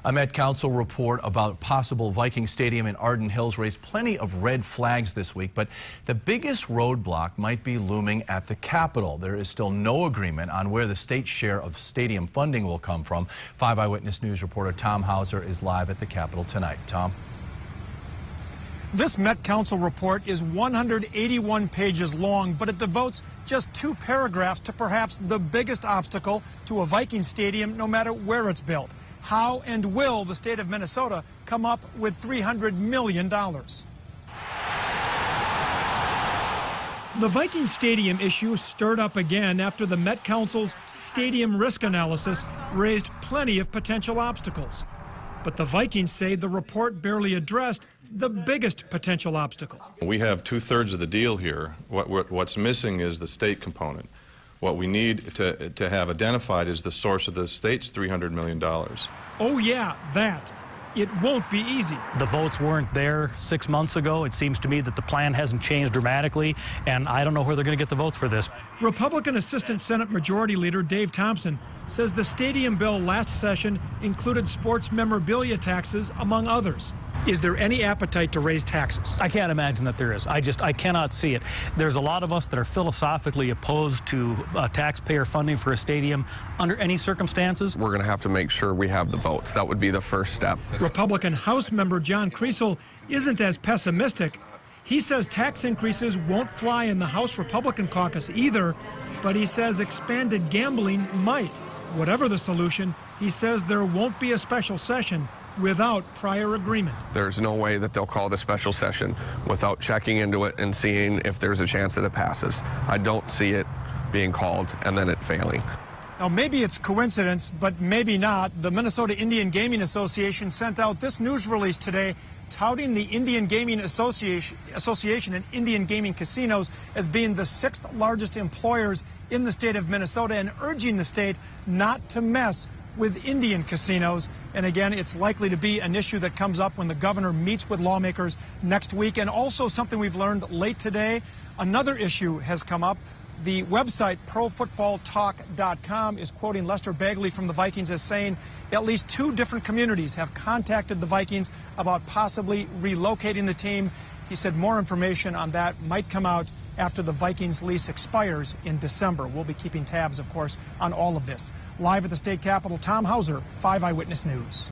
A Met Council report about possible Viking Stadium in Arden Hills raised plenty of red flags this week, but the biggest roadblock might be looming at the Capitol. There is still no agreement on where the state's share of stadium funding will come from. 5 Eyewitness News reporter Tom Hauser is live at the Capitol tonight. Tom? This Met Council report is 181 pages long, but it devotes just 2 paragraphs to perhaps the biggest obstacle to a Viking stadium, no matter where it's built. How and will the state of Minnesota come up with $300 million? The Viking Stadium issue stirred up again after the Met Council's stadium risk analysis raised plenty of potential obstacles. But the Vikings say the report barely addressed the biggest potential obstacle. We have 2/3 of the deal here. What's missing is the state component. What we need to have identified is the source of the state's $300 million. Oh yeah, that. It won't be easy. The votes weren't there 6 months ago. It seems to me that the plan hasn't changed dramatically, and I don't know where they're going to get the votes for this. Republican Assistant Senate Majority Leader Dave Thompson says the stadium bill last session included sports memorabilia taxes, among others. Is there any appetite to raise taxes? I can't imagine that there is. I cannot see it. There's a lot of us that are philosophically opposed to taxpayer funding for a stadium under any circumstances. We're going to have to make sure we have the votes. That would be the first step. Republican House member John Kriesel isn't as pessimistic. He says tax increases won't fly in the House Republican caucus either, but he says expanded gambling might. Whatever the solution, he says there won't be a special session without prior agreement. There's no way that they'll call the special session without checking into it and seeing if there's a chance that it passes. I don't see it being called and then it failing. Now, maybe it's coincidence, but maybe not. The Minnesota Indian Gaming Association sent out this news release today touting the Indian Gaming Association and Indian gaming casinos as being the 6th largest employers in the state of Minnesota and urging the state not to mess with Indian casinos. And again, it's likely to be an issue that comes up when the governor meets with lawmakers next week. And also something we've learned late today, another issue has come up. The website profootballtalk.com is quoting Lester Bagley from the Vikings as saying at least 2 different communities have contacted the Vikings about possibly relocating the team. He said more information on that might come out after the Vikings lease expires in December. We'll be keeping tabs, of course, on all of this. Live at the state capitol, Tom Hauser, 5 Eyewitness News.